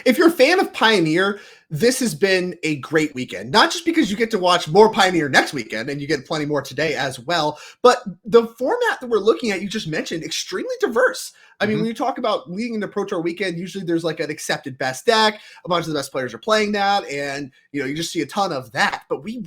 if you're a fan of Pioneer, this has been a great weekend. Not just because you get to watch more Pioneer next weekend, and you get plenty more today as well, but the format that we're looking at, you just mentioned, extremely diverse. I mean, when you talk about leading into Pro Tour weekend, usually there's like an accepted best deck. A bunch of the best players are playing that, and you just see a ton of that. But we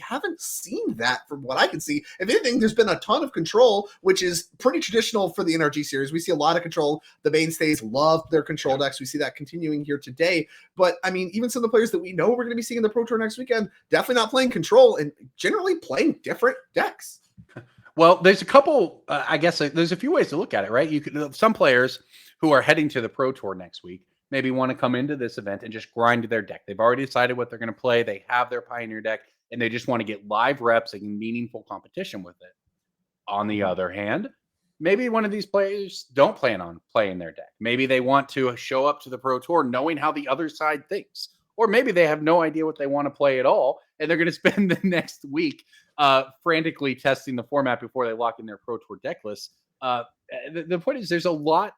haven't seen that from what I can see. If anything, there's been a ton of control, which is pretty traditional for the NRG series. We see a lot of control. The mainstays love their control decks. We see that continuing here today. But I mean, even some of the players that we know we're going to be seeing in the Pro Tour next weekend, definitely not playing control and generally playing different decks. Well, there's a couple, I guess there's a few ways to look at it, right? You could, some players who are heading to the Pro Tour next week maybe want to come into this event and just grind their deck. They've already decided what they're going to play. They have their Pioneer deck, and they just want to get live reps and meaningful competition with it. On the other hand, maybe one of these players don't plan on playing their deck. Maybe they want to show up to the Pro Tour knowing how the other side thinks. Or maybe they have no idea what they want to play at all, and they're going to spend the next week frantically testing the format before they lock in their Pro Tour deck list. The point is, there's a lot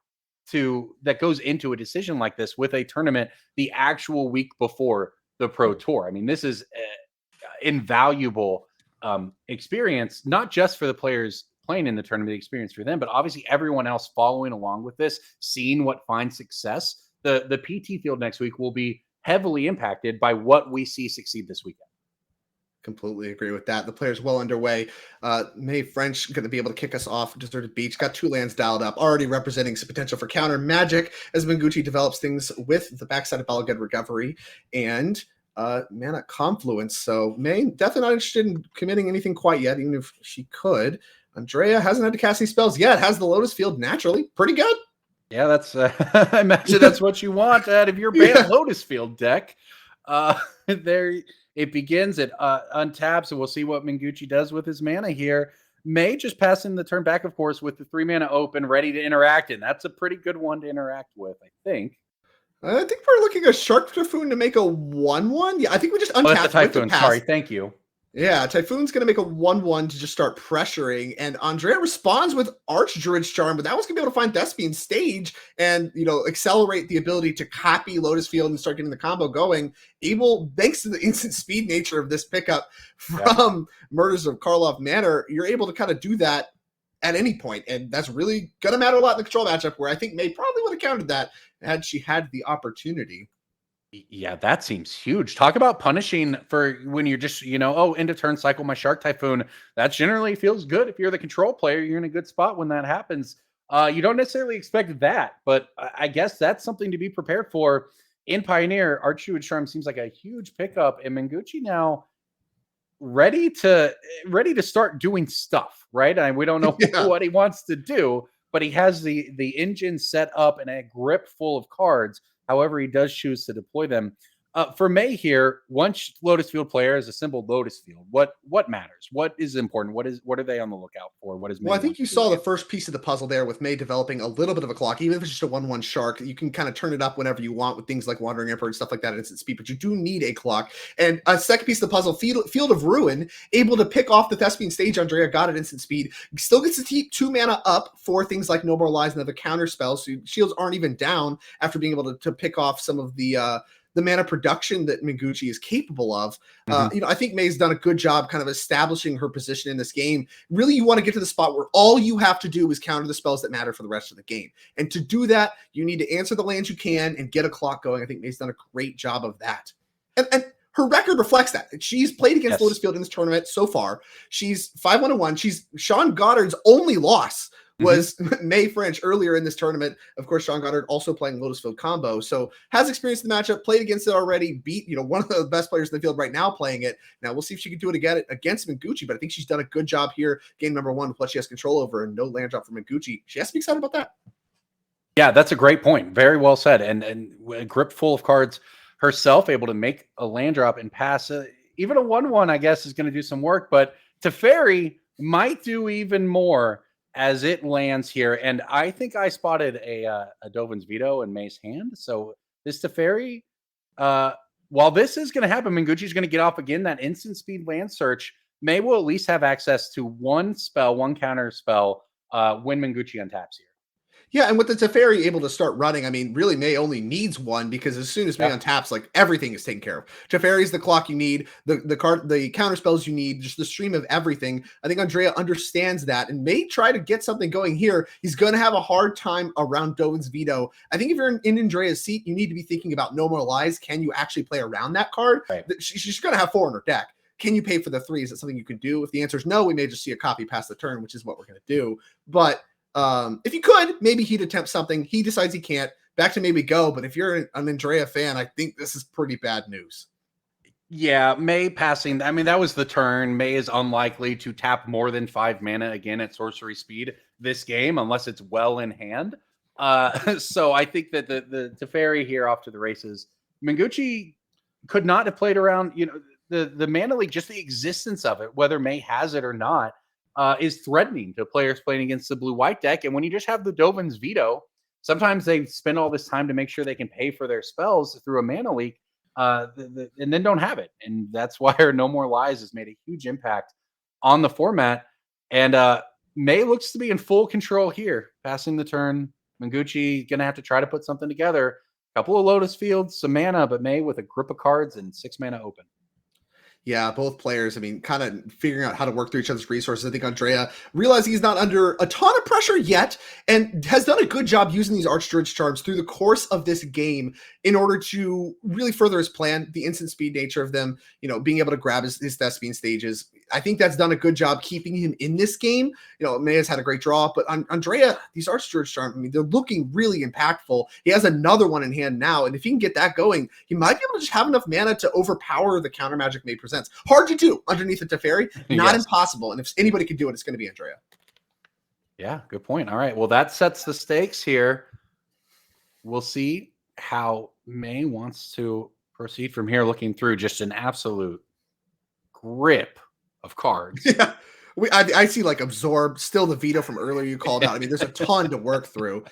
that goes into a decision like this with a tournament the actual week before the Pro Tour. I mean, this is invaluable experience, not just for the players playing in the tournament, experience for them, but obviously everyone else following along with this, seeing what finds success. The PT field next week will be heavily impacted by what we see succeed this weekend. Completely agree with that. The player's well underway. Mae French going to be able to kick us off. Deserted Beach got 2 lands dialed up, already representing some potential for counter magic as Mengucci develops things with the backside of Balagad Recovery and Mana Confluence. So Mae definitely not interested in committing anything quite yet, even if she could. Andrea hasn't had to cast any spells yet. Has the Lotus field naturally. Pretty good. Yeah, that's I imagine that's what you want out of your Bant Lotus field deck. There it begins. It untaps, so we'll see what Mengucci does with his mana here. Mae just passing the turn back, of course, with the 3 mana open, ready to interact, and that's a pretty good one to interact with, I think. I think we're looking at Shark Typhoon to make a 1/1. Yeah, I think we just untapped. Oh, that's a Typhoon. Sorry, thank you. Yeah, Typhoon's going to make a 1/1 to just start pressuring, and Andrea responds with Archdruid's Charm, but that was going to be able to find Thespian Stage and, accelerate the ability to copy Lotus Field and start getting the combo going. Able, thanks to the instant speed nature of this pickup from Murders of Karlov Manor, you're able to kind of do that at any point, and that's really going to matter a lot in the control matchup, where I think Mae probably would have countered that had she had the opportunity. Yeah, that seems huge. Talk about punishing for when you're just, end of turn cycle my Shark Typhoon. That generally feels good. If you're the control player, you're in a good spot when that happens. You don't necessarily expect that, but I guess that's something to be prepared for. In Pioneer, Archdruid's Charm seems like a huge pickup, and Mengucci now ready to start doing stuff, right? And we don't know what he wants to do, but he has the engine set up and a grip full of cards. However, he does choose to deploy them. For Mae here, once Lotus Field player is assembled Lotus Field, what matters? What is important? What are they on the lookout for? What is Mae? Well, I think you saw the first piece of the puzzle there with Mae developing a little bit of a clock, even if it's just a 1/1 Shark. You can kind of turn it up whenever you want with things like Wandering Emperor and stuff like that at instant speed, but you do need a clock. And a second piece of the puzzle, Field of Ruin, able to pick off the Thespian Stage. Andrea got at instant speed, still gets to keep 2 mana up for things like No More Lies and other counter spells, so shields aren't even down after being able to pick off some of the mana production that Mengucci is capable of. I think Mae's done a good job kind of establishing her position in this game. Really, you want to get to the spot where all you have to do is counter the spells that matter for the rest of the game. And to do that, you need to answer the lands you can and get a clock going. I think Mae's done a great job of that. And her record reflects that. She's played against Lotus Field in this tournament so far. She's 5-1-1. She's Sean Goddard's only loss was Mae French earlier in this tournament. Of course, Sean Goddard also playing Lotus Field combo. So has experienced the matchup, played against it already, beat, one of the best players in the field right now playing it. Now we'll see if she can do it again against Mengucci, but I think she's done a good job here. Game number 1 with what she has control over and no land drop from Mengucci. She has to be excited about that. Yeah, that's a great point. Very well said. And a grip full of cards herself, able to make a land drop and pass. Even a 1/1, I guess, is going to do some work, but Teferi might do even more as it lands here. And I think I spotted a Dovin's Veto in Mae's hand. So this Teferi, while this is going to happen, Mengucci's going to get off again that instant speed land search. Mae will at least have access to one spell, one counter spell when Mengucci untaps here. Yeah, and with the Teferi able to start running, I mean, really, May only needs one because as soon as May untaps, like everything is taken care of. Teferi's the clock you need, the counter spells you need, just the stream of everything. I think Andrea understands that and may try to get something going here. He's going to have a hard time around Dovin's Veto. I think if you're in Andrea's seat, you need to be thinking about No More Lies. Can you actually play around that card? Right. She's going to have 4 in her deck. Can you pay for the 3? Is that something you can do? If the answer is no, we may just see a copy past the turn, which is what we're going to do. But if you could, maybe he'd attempt something. He decides he can't. Back to maybe go. But if you're an Andrea fan, I think this is pretty bad news. Yeah, May passing. I mean, that was the turn. May is unlikely to tap more than 5 mana again at sorcery speed this game, unless it's well in hand. So I think that the Teferi here off to the races. Mengucci could not have played around. The mana leak, just the existence of it, whether May has it or not, is threatening to players playing against the blue-white deck. And when you just have the Dovin's Veto, sometimes they spend all this time to make sure they can pay for their spells through a mana leak, and then don't have it. And that's why No More Lies has made a huge impact on the format. And May looks to be in full control here, passing the turn. Mengucci going to have to try to put something together. A couple of Lotus Fields, some mana, but May with a grip of cards and 6 mana open. Yeah, both players, I mean, kind of figuring out how to work through each other's resources. I think Andrea realized he's not under a ton of pressure yet and has done a good job using these Archdruid's charms through the course of this game in order to really further his plan, the instant speed nature of them, being able to grab his Thespian stages. I think that's done a good job keeping him in this game. May has had a great draw, but Andrea, these Archdruid's charms, I mean, they're looking really impactful. He has another one in hand now, and if he can get that going, he might be able to just have enough mana to overpower the counter magic May presents. Hard to do underneath the Teferi, not impossible. And if anybody can do it, it's going to be Andrea. Yeah, good point. All right. Well, that sets the stakes here. We'll see how May wants to proceed from here, looking through just an absolute grip of cards. Yeah. I see like Absorb, still the Veto from earlier you called out. I mean, there's a ton to work through.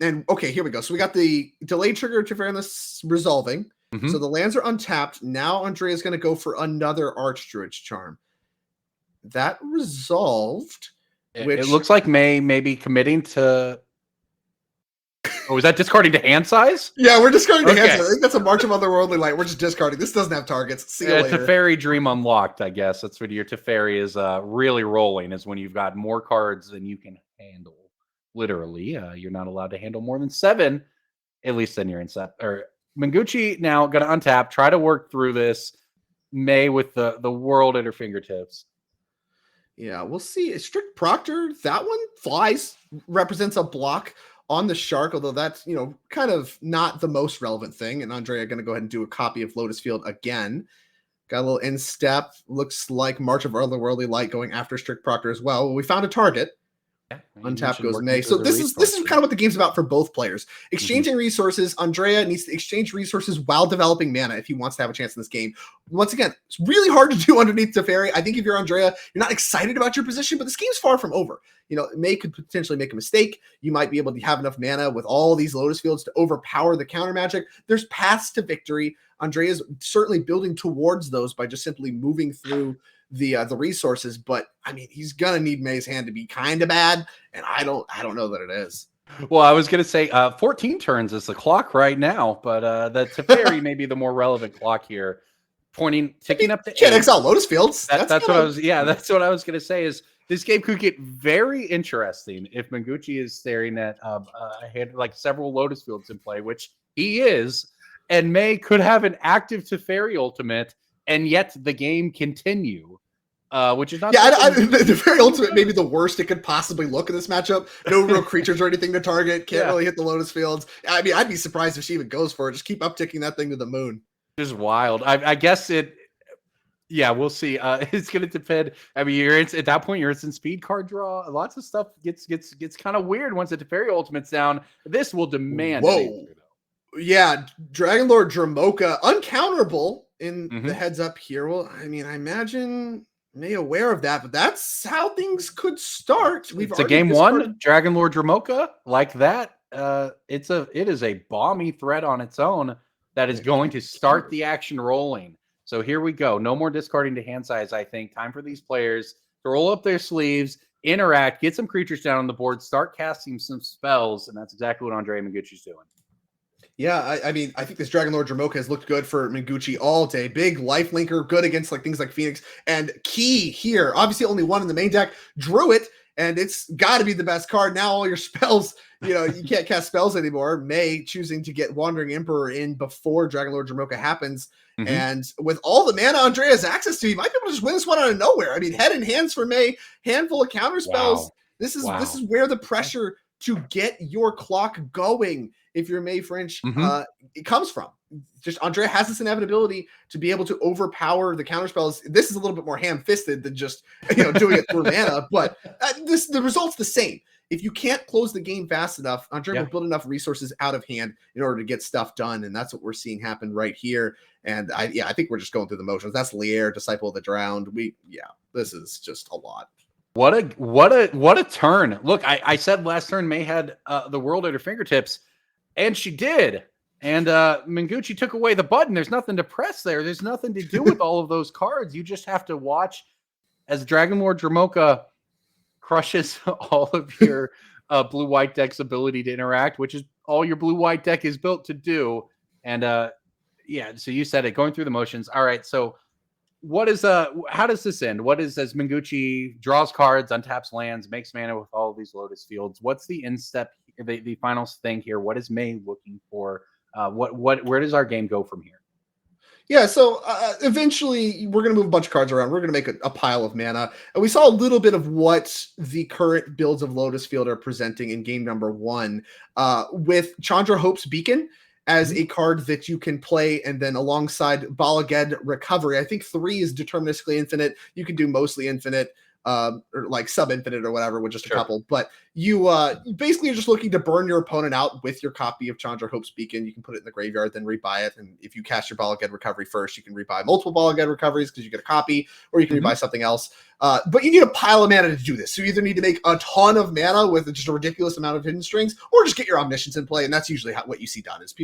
And okay, here we go. So we got the delayed trigger Teferi resolving. Mm-hmm. So the lands are untapped. Now Andrea's going to go for another Archdruid's charm. That resolved. It looks like May be committing to... Oh, is that discarding to hand size? Yeah, we're discarding to hand size. I think that's a March of Otherworldly Light. We're just discarding. This doesn't have targets. See you later. Teferi Dream Unlocked, I guess. That's when your Teferi is really rolling, is when you've got more cards than you can handle. Literally, you're not allowed to handle more than 7, at least then you're in set. Or Mengucci now going to untap, try to work through this. May with the world at her fingertips. Yeah, we'll see. Strict Proctor, that one flies, represents a block on the Shark, although that's, kind of not the most relevant thing. And Andrea going to go ahead and do a copy of Lotus Field again. Got a little instep. Looks like March of Otherworldly Light going after Strict Proctor as well. We found a target. Untap goes May. So this is kind of what the game's about for both players. Exchanging resources. Andrea needs to exchange resources while developing mana if he wants to have a chance in this game. Once again, it's really hard to do underneath Teferi. I think if you're Andrea, you're not excited about your position, but this game's far from over. May could potentially make a mistake. You might be able to have enough mana with all these Lotus Fields to overpower the counter magic. There's paths to victory. Andrea's certainly building towards those by just simply moving through the resources, but I mean, he's gonna need May's hand to be kind of bad, and I don't know that it is. Well, I was gonna say 14 turns is the clock right now, but the Teferi may be the more relevant clock here, ticking up to 8. Can't exile Lotus Fields. That's what I was. Yeah, that's what I was gonna say. Is this game could get very interesting if Mengucci is staring at a hand like several Lotus Fields in play, which he is, and May could have an active Teferi ultimate, and yet the game continue. Which is not. Yeah, the very ultimate, maybe the worst it could possibly look in this matchup. No real creatures or anything to target. Can't really hit the Lotus Fields. I mean, I'd be surprised if she even goes for it. Just keep upticking that thing to the moon. Just wild. I guess it. Yeah, we'll see. It's going to depend. I mean, at that point, you're instant speed card draw. Lots of stuff gets kind of weird once the Teferi ultimate's down. This will demand. Whoa. Yeah, Dragonlord Dramoka, uncounterable in the heads up here. Well, I mean, I imagine May aware of that, but that's how things could start. It's a game one, Dragonlord Dramoka, like that. It is a balmy threat on its own that is going to start the action rolling. So here we go. No more discarding to hand size, I think. Time for these players to roll up their sleeves, interact, get some creatures down on the board, start casting some spells, and that's exactly what Andrea Mengucci's doing. Yeah, I mean, I think this Dragon Lord Dromoka has looked good for Mengucci all day. Big life linker, good against like things like Phoenix. And key here, obviously only one in the main deck, drew it, and it's got to be the best card. Now all your spells, you can't cast spells anymore. Mae choosing to get Wandering Emperor in before Dragon Lord Dromoka happens. Mm-hmm. And with all the mana Andrea has access to, you might be able to just win this one out of nowhere. I mean, head and hands for Mae, handful of counter spells. Wow. This is where the pressure to get your clock going, if you're Mae French, it comes from. Just Andrea has this inevitability to be able to overpower the counterspells. This is a little bit more ham-fisted than just doing it through mana, but the result's the same. If you can't close the game fast enough, Andrea will build enough resources out of hand in order to get stuff done, and that's what we're seeing happen right here. And I think we're just going through the motions. That's Lier, Disciple of the Drowned. This is just a lot. What a turn. Look, I said last turn Mae had the world at her fingertips, and she did. And Mengucci took away the button. There's nothing to press there. There's nothing to do with all of those cards. You just have to watch as Dragon Lord Dromoka crushes all of your blue-white deck's ability to interact, which is all your blue-white deck is built to do. And so you said it, going through the motions. All right, so what is how does this end? What is, as Mengucci draws cards, untaps lands, makes mana with all of these Lotus fields? What's the end step, the final thing here? What is Mae looking for? Where does our game go from here? Yeah, so eventually we're going to move a bunch of cards around. We're going to make a pile of mana. And we saw a little bit of what the current builds of Lotus Field are presenting in game number 1 with Chandra Hope's Beacon as a card that you can play, and then alongside Balaged Recovery. I think 3 is deterministically infinite. You can do mostly infinite, or like sub-infinite or whatever with just a couple. But you basically are just looking to burn your opponent out with your copy of Chandra Hope's Beacon. You can put it in the graveyard, then rebuy it. And if you cast your Balaged Recovery first, you can rebuy multiple Balaged Recoveries because you get a copy, or you can rebuy something else. But you need a pile of mana to do this. So you either need to make a ton of mana with just a ridiculous amount of hidden strings, or just get your Omniscience in play. And that's usually what you see done is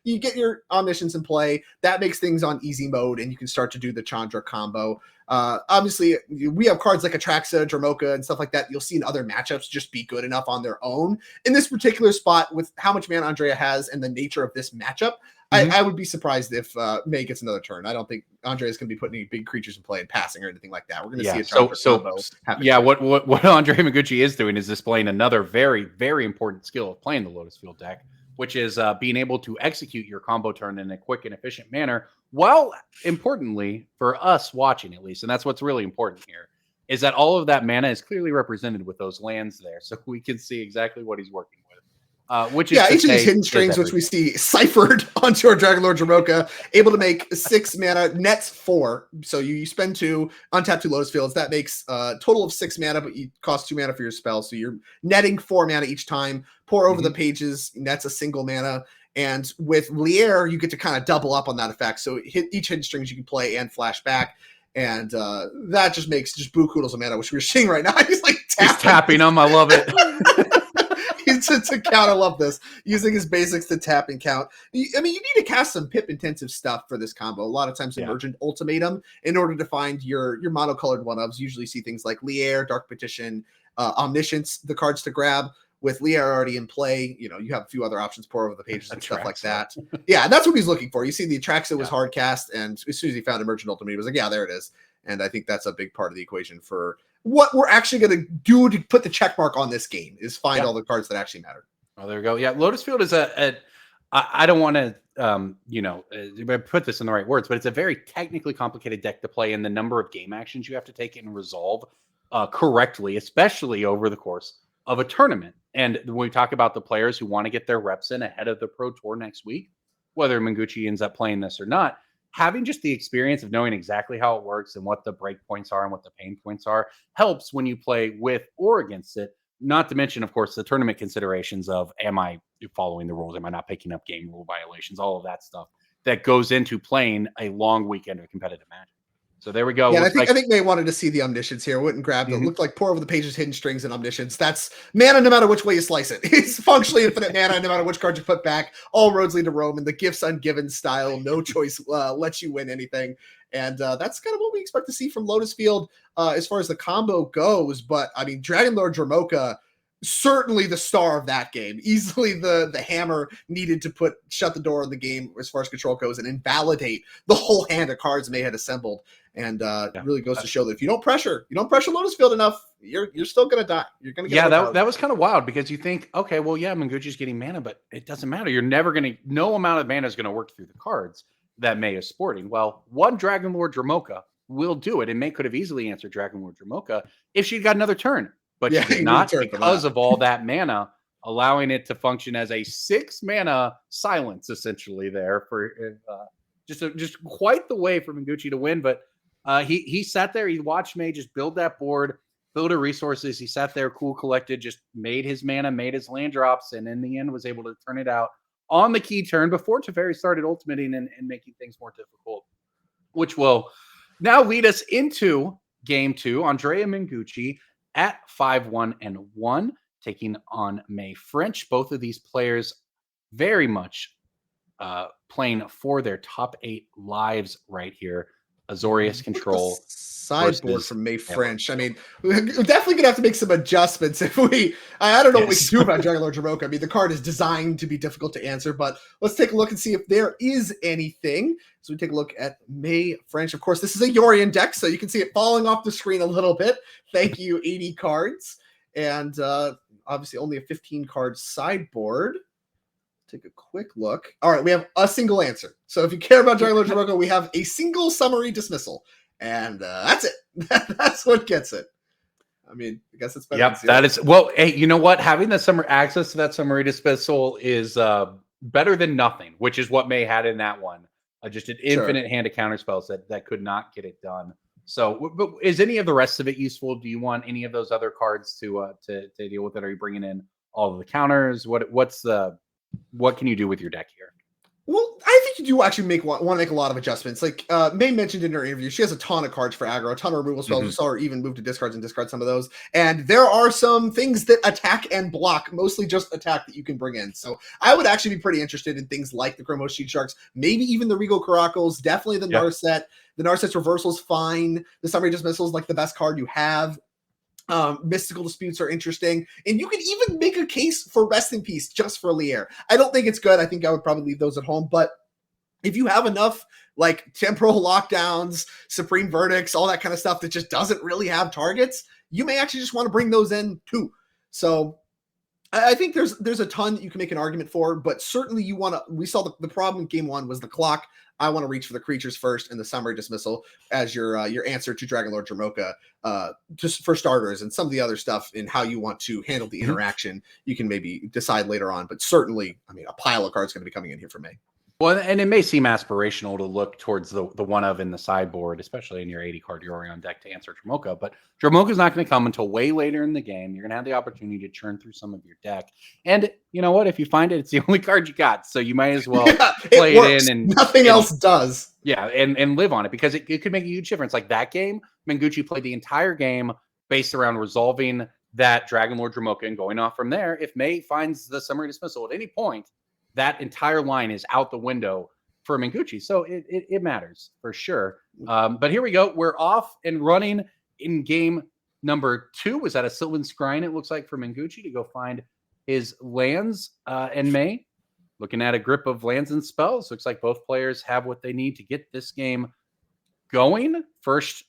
you get your Omniscience in play. That makes things on easy mode, and you can start to do the Chandra combo. Obviously, we have cards like Atraxa, Dromoka, and stuff like that. You'll see in other matchups just be good enough on their own. In this particular spot, with how much mana Andrea has and the nature of this matchup, I would be surprised if Mae gets another turn. I don't think Andrea is going to be putting any big creatures in play and passing or anything like that. We're going to see a Chandra combo happen. Yeah, what Andrea Mengucci is doing is displaying another very, very important skill of playing the Lotus Field deck, which is being able to execute your combo turn in a quick and efficient manner, while importantly for us watching, at least, and that's what's really important here, is that all of that mana is clearly represented with those lands there, so we can see exactly what he's working with. Which is each of these hidden strings, which we see ciphered onto our Dragon Lord Dromoka, able to make 6 mana, nets 4. So you spend 2, untap 2 Lotus Fields. That makes a total of 6 mana, but you cost 2 mana for your spell. So you're netting 4 mana each time. Pour over the pages, nets a single mana. And with Lier, you get to kind of double up on that effect. So each hidden strings you can play and flash back. And that just makes buku of mana, which we're seeing right now. He's tapping them. I love it. to count, I love this. Using his basics to tap and count. I mean, you need to cast some pip-intensive stuff for this combo. A lot of times, Emergent Ultimatum, in order to find your monocolored one-ofs. Usually see things like Lier, Dark Petition, Omniscience, the cards to grab. With Lier already in play, you have a few other options, pour over the pages and stuff like that. Yeah, and that's what he's looking for. You see the Atraxa was hard cast, and as soon as he found Emergent Ultimate, he was like, yeah, there it is. And I think that's a big part of the equation for what we're actually going to do to put the check mark on this game, is find all the cards that actually matter. Oh, there we go. Yeah, Lotus Field is I don't want to, put this in the right words, but it's a very technically complicated deck to play, and the number of game actions you have to take and resolve correctly, especially over the course of a tournament. And when we talk about the players who want to get their reps in ahead of the Pro Tour next week, whether Mengucci ends up playing this or not, having just the experience of knowing exactly how it works and what the break points are and what the pain points are helps when you play with or against it. Not to mention, of course, the tournament considerations of, am I following the rules? Am I not picking up game rule violations? All of that stuff that goes into playing a long weekend of competitive match. So there we go. Yeah, and Looks I think Mae wanted to see the omniscience here. Wouldn't grab the Mhm. looked like pour over the pages, hidden strings, and omniscience. That's mana no matter which way you slice it. It's functionally infinite mana no matter which card you put back. All roads lead to Rome, and the gifts ungiven style, no choice lets you win anything. And that's kind of what we expect to see from Lotus Field as far as the combo goes. But I mean, Dragon Lord Dromoka, certainly the star of that game, easily the hammer needed to shut the door on the game as far as control goes and invalidate the whole hand of cards May had assembled. And Yeah. really goes to show that if you don't pressure Lotus Field enough, you're still gonna die. You're gonna get that was kind of wild because you think, okay, well, yeah, Mengucci's getting mana, but it doesn't matter. You're never gonna, no amount of mana is gonna work through the cards that May is sporting. Well, one Dragon Lord Dromoka will do it, and May could have easily answered Dragon Lord Dromoka if she'd got another turn, but Yeah, she did you not need a turn for because that. of all that mana, allowing it to function as a 6 mana silence essentially there for just quite the way for Mengucci to win. But he sat there, he watched May just build that board, build her resources. He sat there, cool, collected, just made his mana, made his land drops, and in the end was able to turn it out on the key turn before Teferi started ultimating and making things more difficult, which will now lead us into game 2. Andrea Mengucci at 5-1-1, taking on Mae French. Both of these players very much playing for their top 8 lives right here. Azorius control Sideboard versus from Mae Memory French. I mean, we're definitely gonna have to make some adjustments if we. I don't know what we can do about Dragon Lord Dromoka. I mean, the card is designed to be difficult to answer, but let's take a look and see if there is anything. So we take a look at Mae French. Of course, this is a Yorion deck, so you can see it falling off the screen a little bit. Thank you, 80 cards, and obviously only a 15 card sideboard. Take a quick look. All right, we have a single answer. So if you care about Dragon Lord Dromoka, we have a single summary dismissal. And that's it. That's what gets it. I mean, I guess it's better. Yep, that is, well, hey, you know what? Having the summer access to that summary dismissal is better than nothing, which is what May had in that one. Just an infinite hand of counter spells that could not get it done. So, but is any of the rest of it useful? Do you want any of those other cards to deal with it? Are you bringing in all of the counters? What can you do with your deck here? Well, I think you do actually want to make a lot of adjustments. Like May mentioned in her interview, she has a ton of cards for aggro, a ton of removal spells. We saw her even move to discards and discard some of those. And there are some things that attack and block, mostly just attack, that you can bring in. So I would actually be pretty interested in things like the Chromos Sheet Sharks, maybe even the Regal Caracals, definitely the Narset. The Narset's reversal is fine. The Summary Dismissal is like the best card you have. Mystical Disputes are interesting, and you can even make a case for Rest in Peace just for Lier. I don't think it's good. I think I would probably leave those at home, but if you have enough like temporal lockdowns, supreme verdicts, all that kind of stuff that just doesn't really have targets, you may actually just want to bring those in too. So I think there's a ton that you can make an argument for, but certainly you want to. We saw the problem in game 1 was the clock. I want to reach for the creatures first and the summary dismissal as your answer to Dragon Lord Dromoka, just for starters, and some of the other stuff in how you want to handle the interaction. You can maybe decide later on, but certainly, I mean, a pile of cards going to be coming in here for me. Well, and it may seem aspirational to look towards the one of in the sideboard, especially in your 80 card Yorion deck to answer Dromoka, but Dromoka is not going to come until way later in the game. You're going to have the opportunity to churn through some of your deck. And you know what? If you find it, it's the only card you got. So you might as well play it in and nothing else does. Yeah, and live on it because it could make a huge difference. Like that game, Mengucci played the entire game based around resolving that Dragon Lord Dromoka and going off from there. If May finds the summary dismissal at any point, that entire line is out the window for Mengucci. So it matters for sure. But here we go. We're off and running in game number 2. Was that a Sylvan Scrying, it looks like, for Mengucci to go find his lands and May. Looking at a grip of lands and spells. Looks like both players have what they need to get this game going. First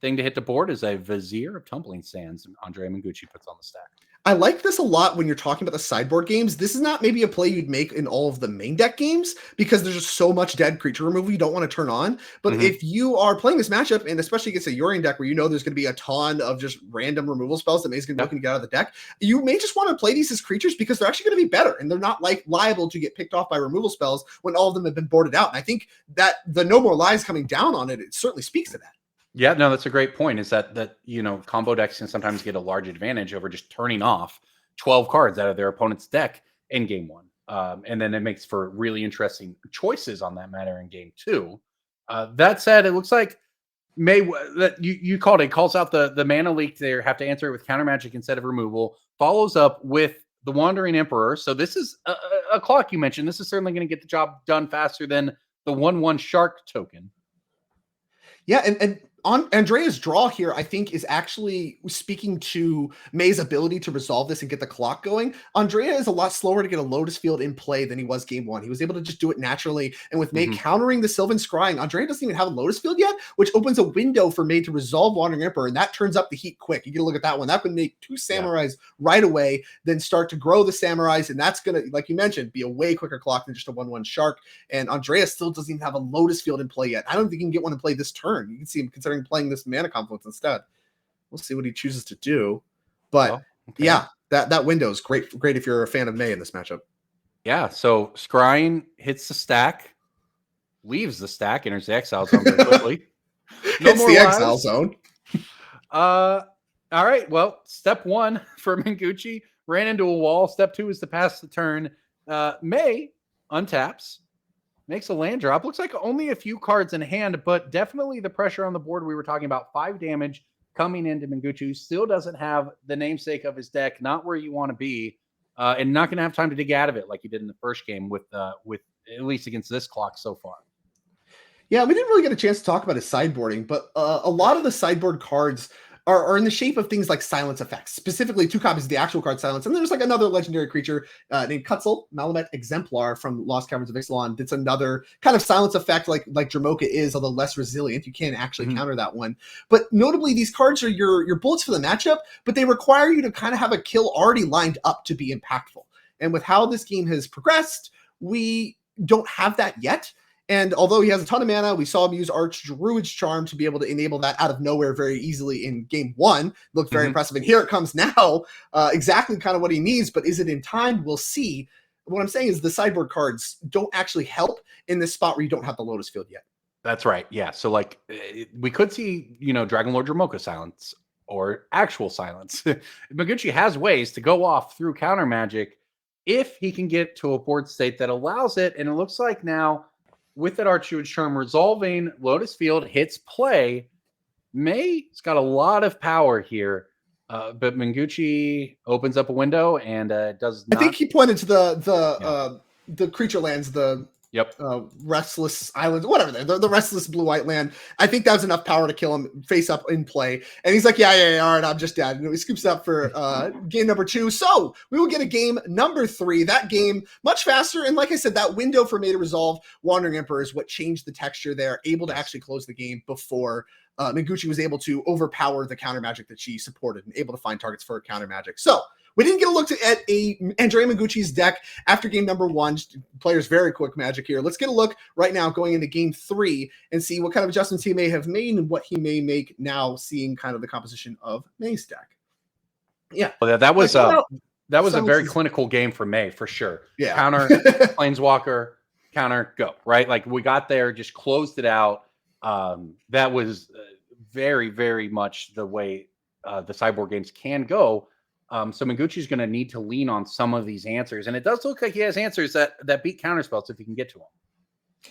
thing to hit the board is a Vizier of Tumbling Sands, and Andrea Mengucci puts on the stack. I like this a lot when you're talking about the sideboard games. This is not maybe a play you'd make in all of the main deck games because there's just so much dead creature removal you don't want to turn on. But if you are playing this matchup, and especially against a Yorion deck where you know there's going to be a ton of just random removal spells that May's going to be looking to get out of the deck, you may just want to play these as creatures because they're actually going to be better and they're not like liable to get picked off by removal spells when all of them have been boarded out. And I think that the No More Lies coming down on it, it certainly speaks to that. Yeah, no, that's a great point. Is that you know, combo decks can sometimes get a large advantage over just turning off 12 cards out of their opponent's deck in game 1. And then it makes for really interesting choices on that matter in game 2. That said, it looks like May that you called it, calls out the mana leak there, have to answer it with counter magic instead of removal, follows up with the Wandering Emperor. So this is a clock you mentioned. This is certainly going to get the job done faster than the 1/1 Shark token. Yeah, and on Andrea's draw here, I think, is actually speaking to Mae's ability to resolve this and get the clock going. Andrea is a lot slower to get a Lotus Field in play than he was game one. He was able to just do it naturally. And with Mae countering the Sylvan Scrying, Andrea doesn't even have a Lotus Field yet, which opens a window for Mae to resolve Wandering Emperor, and that turns up the heat quick. You get a look at that one. That would make 2 Samurais right away, then start to grow the Samurais, and that's going to, like you mentioned, be a way quicker clock than just a 1/1 Shark. And Andrea still doesn't even have a Lotus Field in play yet. I don't think he can get one in play this turn. You can see him considering playing this Mana Confluence instead. We'll see what he chooses to do. But yeah, that window is great if you're a fan of Mae in this matchup. Yeah, so Scrying hits the stack, leaves the stack, enters the exile zone very quickly. Hits the exile zone. All right, well, step 1 for Mengucci, ran into a wall. Step 2 is to pass the turn. Mae untaps, makes a land drop. Looks like only a few cards in hand, but definitely the pressure on the board. We were talking about 5 damage coming into Mengucci, who still doesn't have the namesake of his deck, not where you want to be, and not going to have time to dig out of it like he did in the first game with at least against this clock so far. Yeah, we didn't really get a chance to talk about his sideboarding, but a lot of the sideboard cards are in the shape of things like silence effects, specifically 2 copies of the actual card silence. And there's like another legendary creature named Quetzal, Malamet Exemplar from Lost Caverns of Ixalan. That's another kind of silence effect like Dramoka is, although less resilient. You can't actually counter that one. But notably, these cards are your bullets for the matchup, but they require you to kind of have a kill already lined up to be impactful. And with how this game has progressed, we don't have that yet. And although he has a ton of mana, we saw him use Archdruid's Charm to be able to enable that out of nowhere very easily in game 1. Looked very impressive. And here it comes now, exactly kind of what he needs. But is it in time? We'll see. What I'm saying is the sideboard cards don't actually help in this spot where you don't have the Lotus Field yet. That's right. Yeah. So like we could see, Dragon Lord Dramoka silence or actual silence. Mengucci has ways to go off through counter magic if he can get to a board state that allows it. And it looks like now, with that Archdruid's Charm resolving, Lotus Field hits play. Mae's got a lot of power here, but Mengucci opens up a window and does not. I think he pointed to the creature lands, Restless Islands, whatever the Restless Blue-White Land. I think that was enough power to kill him face up in play. And he's like, yeah, all right, I'm just dead. And he scoops up for game number 2. So we will get a game number 3. That game much faster. And like I said, that window for Mae to resolve Wandering Emperor is what changed the texture there, able to actually close the game before Mengucci was able to overpower the counter magic that she supported and able to find targets for counter magic. So we didn't get a look at Andrea Mengucci's deck after game number 1. Players very quick magic here. Let's get a look right now going into game 3 and see what kind of adjustments he may have made and what he may make now, seeing kind of the composition of Mae's deck. Yeah, well, that was a very clinical game for Mae for sure. Yeah, counter Planeswalker, counter go right. Like we got there, just closed it out. That was very, very much the way the sideboard games can go. So Mengucci is going to need to lean on some of these answers. And it does look like he has answers that beat counterspells if he can get to them.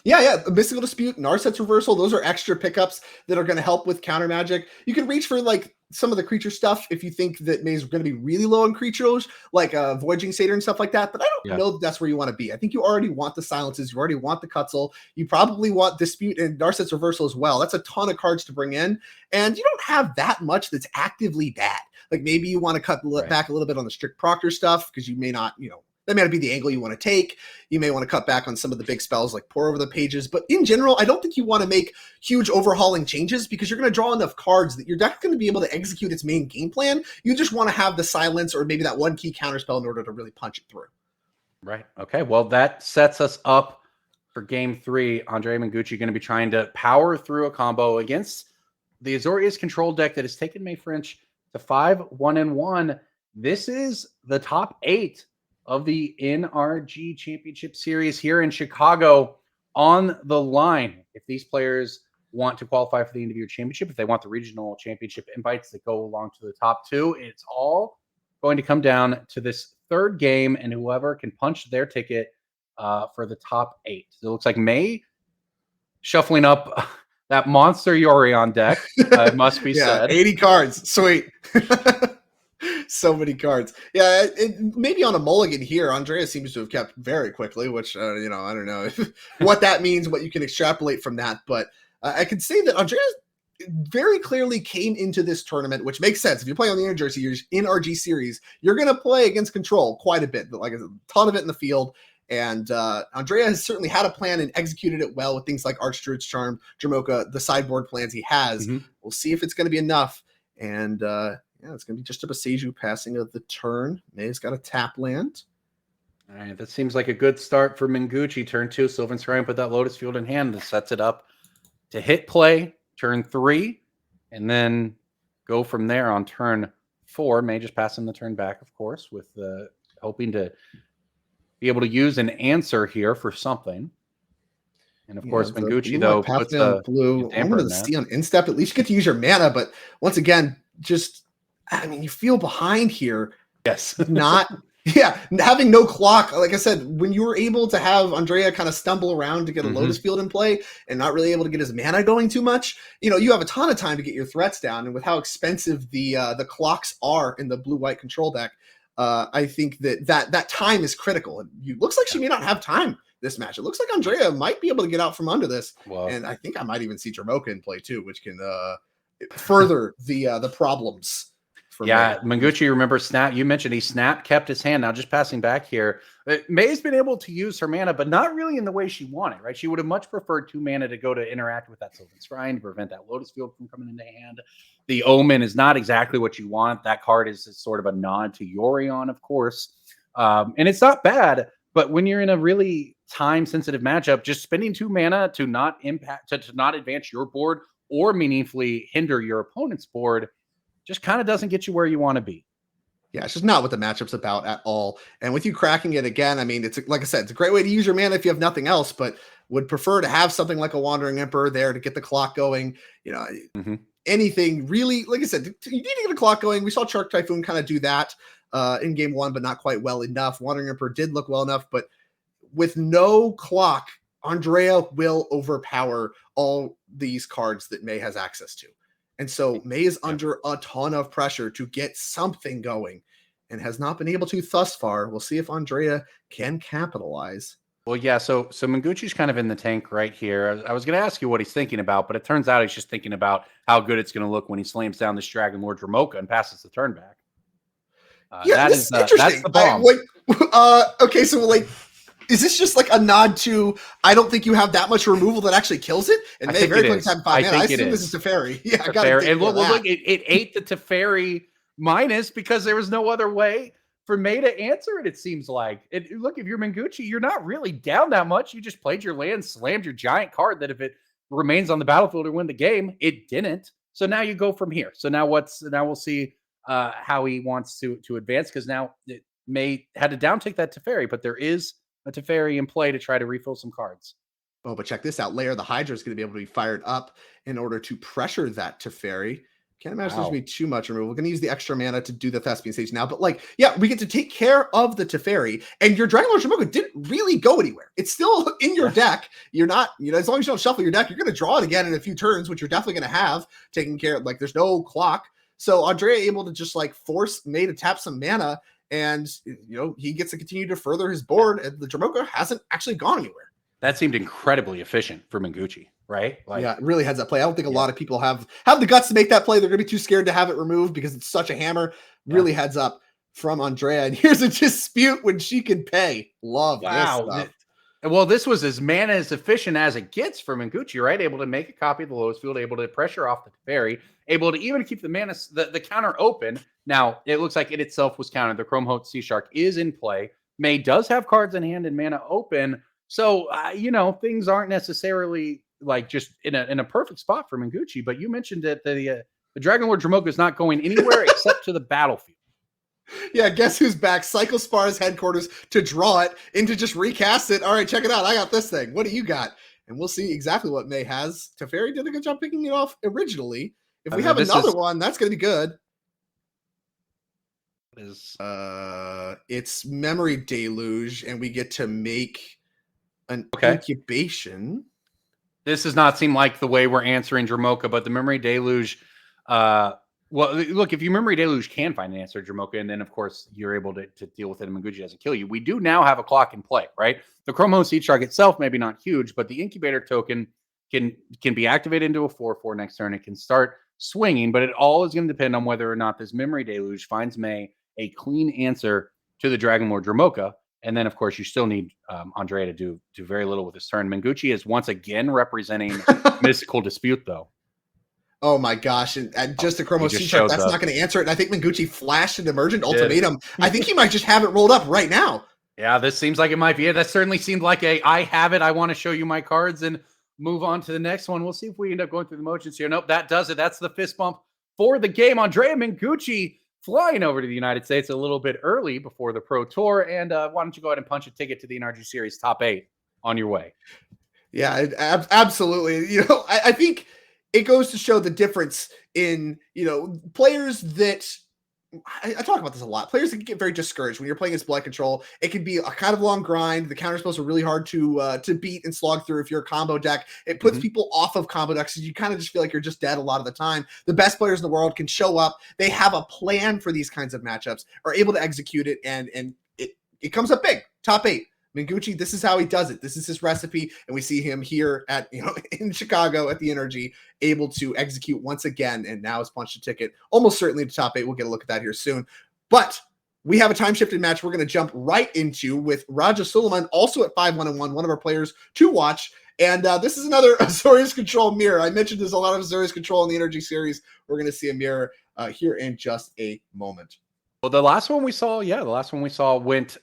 Yeah. Mystical Dispute, Narset's Reversal, those are extra pickups that are going to help with counter magic. You can reach for like some of the creature stuff if you think that Mae's going to be really low on creatures, like Voyaging Satyr and stuff like that. But I don't know that that's where you want to be. I think you already want the silences. You already want the Quetzal. You probably want Dispute and Narset's Reversal as well. That's a ton of cards to bring in. And you don't have that much that's actively bad. Like maybe you want to cut back a little bit on the strict Proctor stuff because you may not, that may not be the angle you want to take. You may want to cut back on some of the big spells like Pour Over the Pages. But in general, I don't think you want to make huge overhauling changes because you're going to draw enough cards that your deck's going to be able to execute its main game plan. You just want to have the silence or maybe that one key counterspell in order to really punch it through. Right. Okay. Well, that sets us up for game 3. Andrea Mengucci going to be trying to power through a combo against the Azorius control deck that has taken Mae French to 5-1-1. This is the top 8 of the NRG Championship Series here in Chicago on the line. If these players want to qualify for the individual championship, if they want the regional championship invites that go along to the top 2, it's all going to come down to this third game and whoever can punch their ticket for the top 8. So it looks like Mae shuffling up That monster Yorion deck, must be Yeah, said. 80 cards. Sweet. So many cards. Yeah, maybe on a mulligan here, Andrea seems to have kept very quickly, which, I don't know what that means, what you can extrapolate from that. But I can say that Andrea very clearly came into this tournament, which makes sense. If you play on the NRG series, you're going to play against control quite a bit, like a ton of it in the field. And Andrea has certainly had a plan and executed it well with things like Archdruid's Charm, Dromoka, the sideboard plans he has. Mhm. We'll see if it's going to be enough. And it's going to be just a Boseiju passing of the turn. Mae's got a tap land. All right, that seems like a good start for Mengucci. Turn 2, Sylvan Scrying, put that Lotus Field in hand. That sets it up to hit play turn 3, and then go from there on turn 4. Mae just passing the turn back, of course, with hoping to be able to use an answer here for something. And of course, Mengucci, though, puts a blue. I wanted to see on instep. At least you get to use your mana, but once again, you feel behind here. Yes. Having no clock. Like I said, when you were able to have Andrea kind of stumble around to get a Lotus Field in play and not really able to get his mana going too much, you have a ton of time to get your threats down. And with how expensive the clocks are in the blue-white control deck, I think that time is critical. And it looks like she may not have time this match. It looks like Andrea might be able to get out from under this. Wow. And I think I might even see Dromoka in play too, which can further the problems. Mengucci, remember snap? You mentioned he kept his hand. Now just passing back here, Mae's been able to use her mana, but not really in the way she wanted, right? She would have much preferred 2 mana to go to interact with that Sylvan Scrying to prevent that Lotus Field from coming into hand. The Omen is not exactly what you want. That card is sort of a nod to Yorion, of course. And it's not bad, but when you're in a really time-sensitive matchup, just spending 2 mana to not advance your board or meaningfully hinder your opponent's board just kind of doesn't get you where you want to be. Yeah, it's just not what the matchup's about at all. And with you cracking it again, like I said, it's a great way to use your mana if you have nothing else, but would prefer to have something like a Wandering Emperor there to get the clock going. Anything really, like I said, you need to get a clock going. We saw Shark Typhoon kind of do that in game 1, but not quite well enough. Wandering Emperor did look well enough, but with no clock, Andrea will overpower all these cards that Mae has access to. And so Mae is under a ton of pressure to get something going and has not been able to thus far. We'll see if Andrea can capitalize. Well, yeah, so Mengucci's kind of in the tank right here. I was going to ask you what he's thinking about, but it turns out he's just thinking about how good it's going to look when he slams down this Dragon Lord Dromoka and passes the turn back. That's the bomb. Okay, so is this just like a nod to, I don't think you have that much removal that actually kills it? And Mae very quickly type 5 mana. I assume this is Teferi. Yeah, I got to think look, it ate the Teferi minus because there was no other way for Mae to answer it, it seems like. Look, if you're Mengucci, you're not really down that much. You just played your land, slammed your giant card that if it remains on the battlefield or win the game, it didn't. So now you go from here. So now we'll see how he wants to advance, because now Mae had to downtick that Teferi, but there is a Teferi in play to try to refill some cards. Oh, but check this out. Lair the Hydra is going to be able to be fired up in order to pressure that Teferi. Can't imagine there's going to be too much removal. We're going to use the extra mana to do the Thespian Stage now. But we get to take care of the Teferi. And your Dragon Lord Dromoka didn't really go anywhere. It's still in your deck. You're not, as long as you don't shuffle your deck, you're going to draw it again in a few turns, which you're definitely going to have taken care of. There's no clock. So Andrea able to just force Mae to tap some mana. And, he gets to continue to further his board, and the Dromoka hasn't actually gone anywhere. That seemed incredibly efficient for Mengucci, right? It really has that play. I don't think a lot of people have the guts to make that play. They're going to be too scared to have it removed because it's such a hammer. Really heads up from Andrea. And here's a dispute when she can pay. Love this stuff. Well, this was as mana as efficient as it gets for Mengucci, right? Able to make a copy of the Lotus Field, able to pressure off the Teferi, able to even keep the mana, the counter open. Now, it looks like it itself was countered. The Chrome Sea Shark is in play. Mae does have cards in hand and mana open. So, things aren't necessarily just in a perfect spot for Mengucci. But you mentioned that the Dragon Lord Dromoka is not going anywhere except to the battlefield. Yeah, guess who's back? Cyclespar's headquarters to draw it and to just recast it. All right, check it out. I got this thing. What do you got? And we'll see exactly what Mae has. Teferi did a good job picking it off originally. If we have another one, that's going to be good. It's Memory Deluge, and we get to make an incubation. This does not seem like the way we're answering Dramoka, but the Memory Deluge, well, look, if you Memory Deluge can find an answer to Dramoka, and then, of course, you're able to deal with it and Mengucci doesn't kill you, we do now have a clock in play, right? The Chrome Seed Shark itself, maybe not huge, but the Incubator token can be activated into a 4/4 next turn. It can start swinging, but it all is going to depend on whether or not this Memory Deluge finds Mae a clean answer to the Dragon Lord Dramoka. And then, of course, you still need Andrea to do very little with his turn. Mengucci is once again representing Mystical Dispute, though. Oh my gosh! And just a Chrome Seed Shark, that's not going to answer it. And I think Mengucci flashed an Emergent Ultimatum. I think he might just have it rolled up right now. Yeah, this seems like it might be it. That certainly seemed like I have it. I want to show you my cards and move on to the next one. We'll see if we end up going through the motions here. Nope, that does it. That's the fist bump for the game. Andrea Mengucci flying over to the United States a little bit early before the Pro Tour. And why don't you go ahead and punch a ticket to the NRG Series top 8 on your way? Yeah, absolutely. You know, I think it goes to show the difference in, you know, players that I talk about this a lot. Players that can get very discouraged when you're playing as Blood Control. It can be a kind of long grind. The counter spells are really hard to beat and slog through if you're a combo deck. It puts people off of combo decks, so you kind of just feel like you're just dead a lot of the time. The best players in the world can show up. They have a plan for these kinds of matchups, are able to execute it, and it comes up big. Top 8. Mengucci, this is how he does it. This is his recipe, and we see him here at, you know, in Chicago at the NRG, able to execute once again, and now has punched a ticket almost certainly to top 8. We'll get a look at that here soon. But we have a time-shifted match we're going to jump right into with Raja Suleiman, also at 5-1-1, one of our players to watch. And this is another Azorius Control mirror. I mentioned there's a lot of Azorius Control in the NRG series. We're going to see a mirror here in just a moment. Well, the last one we saw went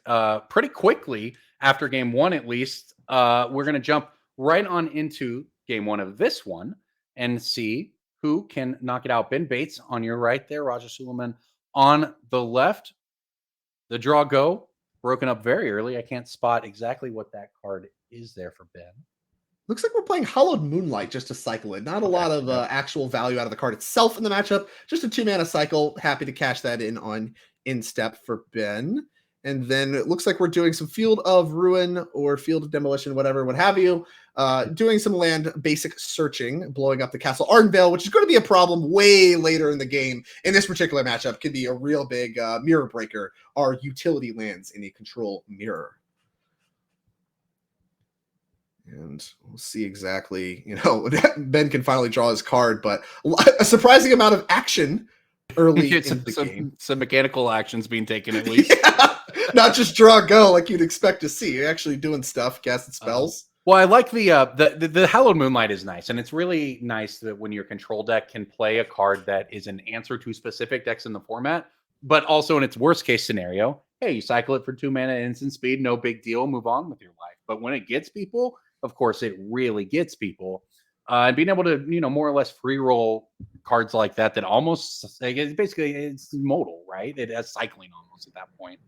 pretty quickly after game 1, at least. We're going to jump right on into game 1 of this one and see who can knock it out. Ben Bates on your right there, Raja Suleiman on the left. The draw go broken up very early. I can't spot exactly what that card is there for Ben. Looks like we're playing Hallowed Moonlight just to cycle it. Not a lot of actual value out of the card itself in the matchup. Just a 2-mana cycle. Happy to cash that in on Instep for Ben. And then it looks like we're doing some Field of Ruin or Field of Demolition, whatever, what have you. Doing some land basic searching, blowing up the Castle Ardenvale, which is going to be a problem way later in the game. In this particular matchup, could be a real big mirror breaker. Our utility lands in a control mirror. And we'll see exactly, you know, Ben can finally draw his card, but a surprising amount of action early in the game. Some mechanical actions being taken at least. Yeah. Not just draw go like you'd expect to see. You're actually doing stuff, casting spells. Well, I like the Hallowed Moonlight is nice, and it's really nice that when your control deck can play a card that is an answer to specific decks in the format, but also in its worst case scenario, hey, you cycle it for 2 mana instant speed, no big deal, move on with your life. But when it gets people, of course, it really gets people. And being able to, you know, more or less free roll cards like that almost, like, it's modal, right? It has cycling almost at that point.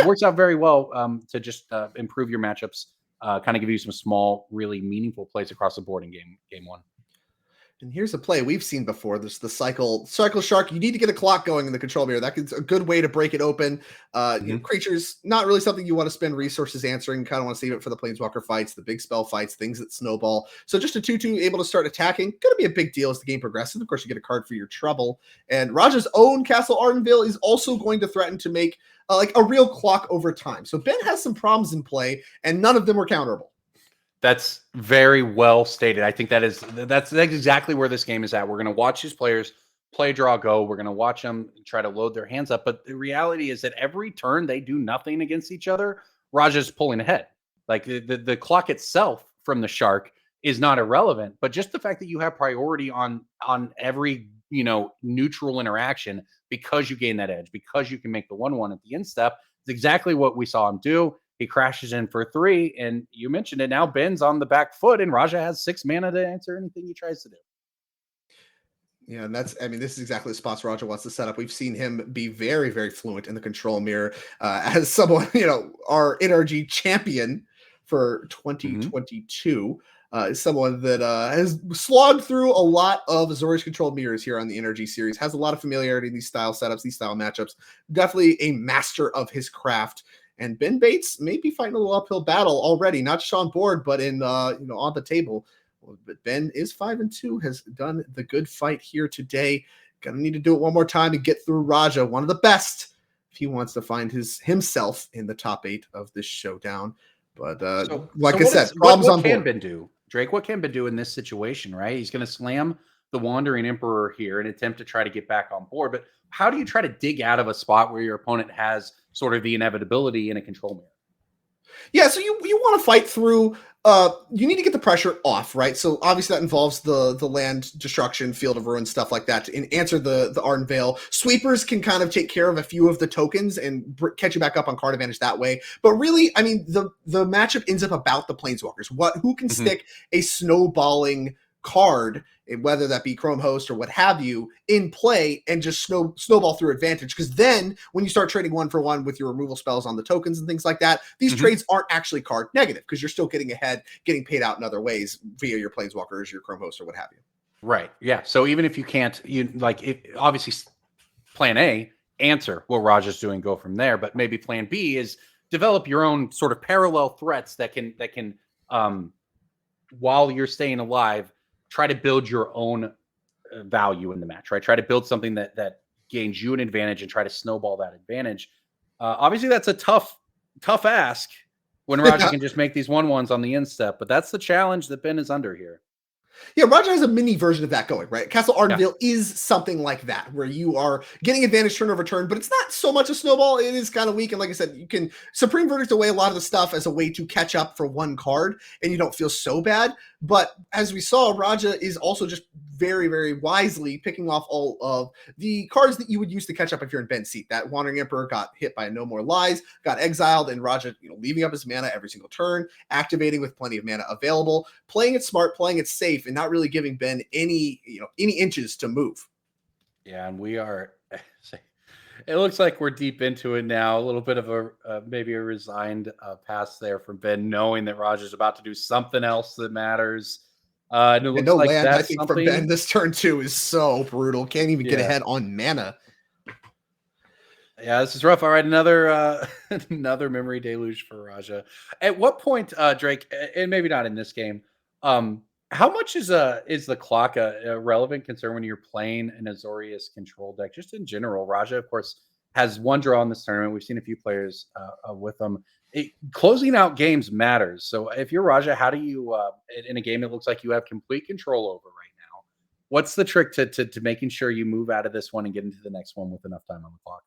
Works out very well to just improve your matchups, kind of give you some small, really meaningful plays across the board in game 1. And here's a play we've seen before. There's the cycle shark. You need to get a clock going in the control mirror. That's a good way to break it open. You know, creatures, not really something you want to spend resources answering. Kind of want to save it for the planeswalker fights, the big spell fights, things that snowball. So just a 2/2 able to start attacking. Going to be a big deal as the game progresses. Of course, you get a card for your trouble. And Raja's own Castle Ardenvale is also going to threaten to make like a real clock over time. So Ben has some problems in play, and none of them were counterable. That's very well stated. I think that's exactly where this game is at. We're going to watch these players play, draw, go. We're going to watch them try to load their hands up. But the reality is that every turn they do nothing against each other, Raja's pulling ahead. Like the clock itself from the Shark is not irrelevant, but just the fact that you have priority on every, you know, neutral interaction because you gain that edge, because you can make the 1/1 at the end step, is exactly what we saw him do. He crashes in for 3, and you mentioned it. Now Ben's on the back foot, and Raja has 6 mana to answer anything he tries to do. Yeah, and this is exactly the spots Raja wants to set up. We've seen him be very, very fluent in the control mirror as someone, you know, our NRG champion for 2022. Someone that has slogged through a lot of Azorius controlled mirrors here on the NRG series, has a lot of familiarity in these style setups, these style matchups. Definitely a master of his craft. And Ben Bates may be fighting a little uphill battle already, not just on board, but in on the table. But Ben is 5-2, has done the good fight here today. Gonna need to do it one more time and get through Raja, one of the best, if he wants to find himself in the top 8 of this showdown. But like I said, problems on board. What can Ben do, Drake? What can Ben do in this situation, right? He's going to slam the Wandering Emperor here and attempt to try to get back on board. But how do you try to dig out of a spot where your opponent has sort of the inevitability in a control mirror? Yeah, so you want to fight through. You need to get the pressure off, right? So obviously that involves the land destruction, Field of Ruin, stuff like that. To answer the Ardenvale, sweepers can kind of take care of a few of the tokens and catch you back up on card advantage that way. But really, I mean, the matchup ends up about the planeswalkers. Who can stick a snowballing card, whether that be Chrome Host or what have you, in play and just snowball through advantage. Because then when you start trading 1-for-1 with your removal spells on the tokens and things like that, these trades aren't actually card negative because you're still getting ahead, getting paid out in other ways via your Planeswalkers, your Chrome Host, or what have you. Right. Yeah. So even if you can't, obviously plan A, answer what Raja's doing, go from there. But maybe plan B is develop your own sort of parallel threats that can while you're staying alive, try to build your own value in the match, right? Try to build something that gains you an advantage and try to snowball that advantage. Obviously, that's a tough ask when Raja can just make these 1/1s on the instep, but that's the challenge that Ben is under here. Yeah, Raja has a mini version of that going, right? Castle Ardenvale is something like that, where you are getting advantage turn over turn, but it's not so much a snowball. It is kind of weak. And like I said, you can Supreme Verdict away a lot of the stuff as a way to catch up for one card, and you don't feel so bad. But as we saw, Raja is also just very, very wisely picking off all of the cards that you would use to catch up if you're in Ben's seat. That Wandering Emperor got hit by No More Lies, got exiled, and Raja, leaving up his mana every single turn, activating with plenty of mana available, playing it smart, playing it safe, and not really giving Ben any inches to move. Yeah, and we are. It looks like we're deep into it now. A little bit of a maybe a resigned pass there from Ben, knowing that Raja's about to do something else that matters. And it looks like land, that's I think, for Ben this turn too is so brutal. Can't even get ahead on mana. Yeah, this is rough. All right, another Memory Deluge for Raja. At what point, Drake, and maybe not in this game, how much is the clock a relevant concern when you're playing an Azorius control deck? Just in general, Raja, of course, has one draw in this tournament. We've seen a few players with them. Closing out games matters. So if you're Raja, how do you, in a game it looks like you have complete control over right now, what's the trick to making sure you move out of this one and get into the next one with enough time on the clock?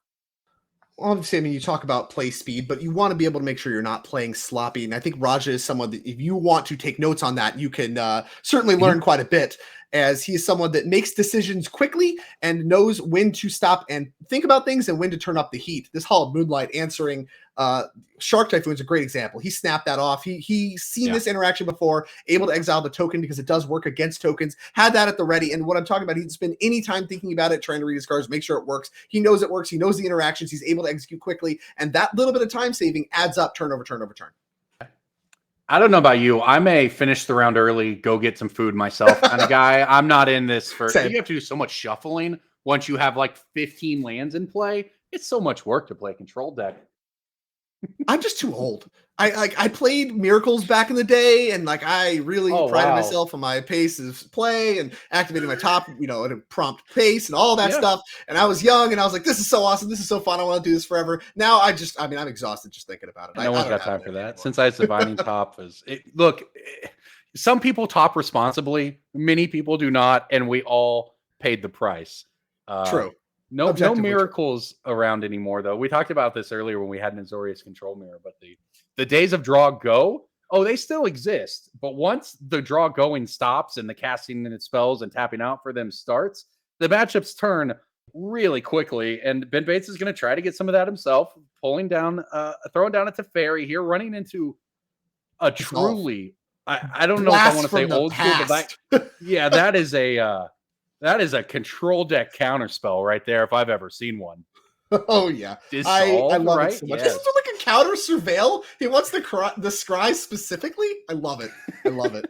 Obviously, I mean, you talk about play speed, but you want to be able to make sure you're not playing sloppy. And I think Raja is someone that if you want to take notes on that, you can certainly learn quite a bit, as he is someone that makes decisions quickly and knows when to stop and think about things and when to turn up the heat. This Hallowed Moonlight answering Shark Typhoon is a great example. He snapped that off. He's seen this interaction before, able to exile the token because it does work against tokens, had that at the ready. And what I'm talking about, he didn't spend any time thinking about it, trying to read his cards, make sure it works. He knows it works. He knows the interactions. He's able to execute quickly. And that little bit of time saving adds up turn over turn over turn. I don't know about you. I may finish the round early, go get some food myself kind of guy. I'm not in this for... Same. You have to do so much shuffling once you have like 15 lands in play. It's so much work to play a control deck. I'm just too old. I played Miracles back in the day, and I really prided myself on my pace of play and activating my top, at a prompt pace and all that stuff. And I was young, and I was like, "This is so awesome! This is so fun! I want to do this forever." Now I'm exhausted just thinking about it. No one's got time for that. Since I was divining top, some people top responsibly, many people do not, and we all paid the price. True. No miracles around anymore, though. We talked about this earlier when we had an Azorius control mirror, but the days of draw go, they still exist. But once the draw going stops and the casting in its spells and tapping out for them starts, the matchups turn really quickly. And Ben Bates is going to try to get some of that himself, throwing down a Teferi here, running into a truly, I don't know if I want to say old school, but that is a control deck counterspell right there, if I've ever seen one. Oh, yeah. Dissolve, I love right? it so much. Yes. Isn't it like a counter surveil? He wants the scry specifically? I love it. I love it.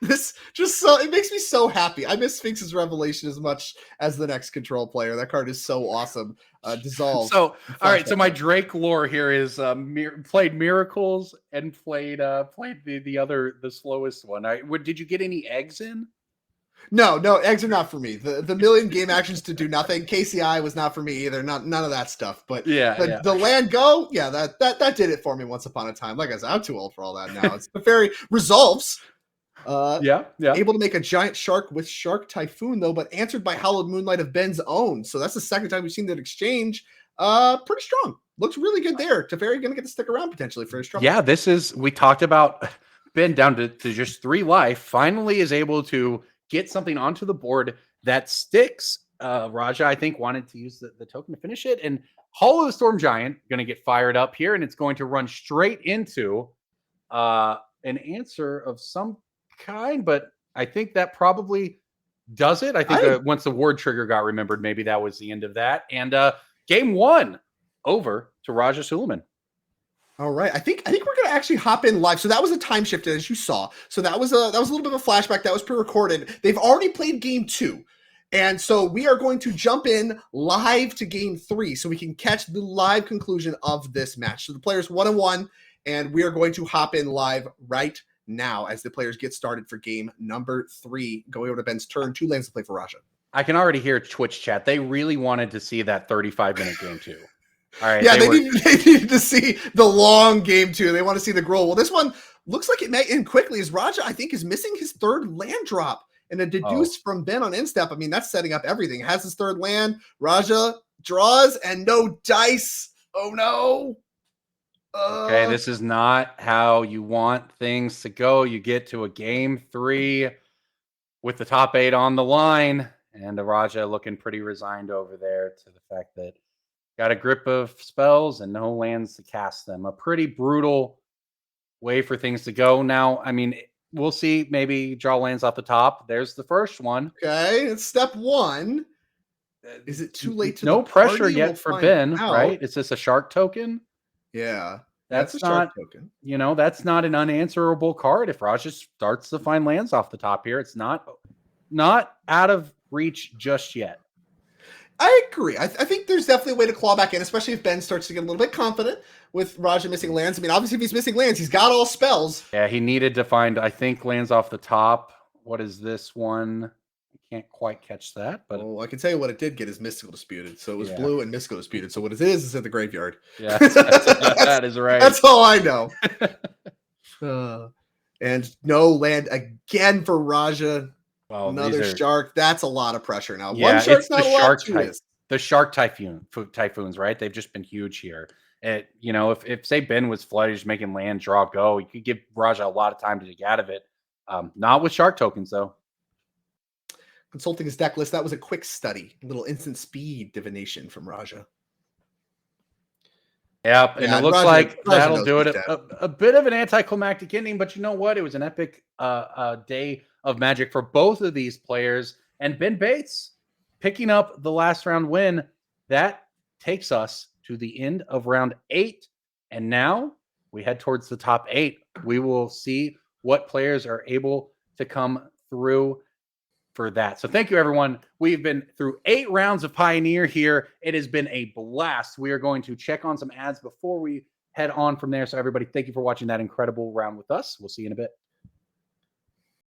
This just so it makes me so happy. I miss Sphinx's Revelation as much as the next control player. That card is so awesome. Dissolve. So, all right. So my Drake lore here is played Miracles and played the slowest one. Did you get any eggs in? No, eggs are not for me. The million game actions to do nothing. KCI was not for me either. None of that stuff. But the land go, that did it for me once upon a time. Like I said, I'm too old for all that now. It's the fairy resolves. Able to make a giant shark with Shark Typhoon though, but answered by Hallowed Moonlight of Ben's own. So that's the second time we've seen that exchange. Pretty strong. Looks really good there. Teferi gonna get to stick around potentially for his trouble. Yeah, we talked about Ben down to just 3 life. Finally is able to get something onto the board that sticks. Raja, I think, wanted to use the token to finish it. And Hall of the Storm Giant going to get fired up here, and it's going to run straight into an answer of some kind. But I think that probably does it. I think once the word trigger got remembered, maybe that was the end of that. And game 1 over to Raja Suleiman. All right, I think we're gonna actually hop in live. So that was a time shift, as you saw. So that was a little bit of a flashback. That was pre-recorded. They've already played game 2, and so we are going to jump in live to game 3, so we can catch the live conclusion of this match. So the players 1-1, and we are going to hop in live right now as the players get started for game number 3. Going over to Ben's turn. 2 lanes to play for Raja. I can already hear Twitch chat. They really wanted to see that 35-minute game 2. All right. Yeah, they needed to see the long game 2. They want to see the grow. Well, this one looks like it may end quickly as Raja, I think, is missing his 3rd land drop and a deduce from Ben on instep. I mean, that's setting up everything. Has his 3rd land. Raja draws and no dice. Oh, no. Okay, this is not how you want things to go. You get to a game 3 with the top 8 on the line, and the Raja looking pretty resigned over there to the fact that got a grip of spells and no lands to cast them. A pretty brutal way for things to go. Now, I mean, we'll see. Maybe draw lands off the top. There's the first one. Okay, it's step 1. Is it too late to no pressure yet for Ben, right? Is this a shark token? Yeah. That's a not, shark token. That's not an unanswerable card. If Raja starts to find lands off the top here, it's not out of reach just yet. I agree. I think there's definitely a way to claw back in, especially if Ben starts to get a little bit confident with Raja missing lands. I mean, obviously, if he's missing lands, he's got all spells. Yeah, he needed to find, I think, lands off the top. What is this one? I can't quite catch that. But I can tell you what it did get is Mystical Disputed. So it was blue and Mystical Disputed. So what it is at the graveyard. Yeah, that is right. That's all I know. And no land again for Raja. Well, another shark. That's a lot of pressure now. Yeah, one shark's not a lot. The Shark Typhoons, right? They've just been huge here. If say Ben was flooded, just making land, draw, go, you could give Raja a lot of time to get out of it. Not with shark tokens, though. Consulting his deck list, that was a quick study. A little instant speed divination from Raja. Yep, and it looks like that'll do it. A bit of an anticlimactic ending, but you know what? It was an epic day of Magic for both of these players. And Ben Bates picking up the last round win. That takes us to the end of round 8. And now we head towards the top 8. We will see what players are able to come through for that. So thank you, everyone. We've been through 8 rounds of Pioneer here. It has been a blast. We are going to check on some ads before we head on from there. So everybody, thank you for watching that incredible round with us. We'll see you in a bit.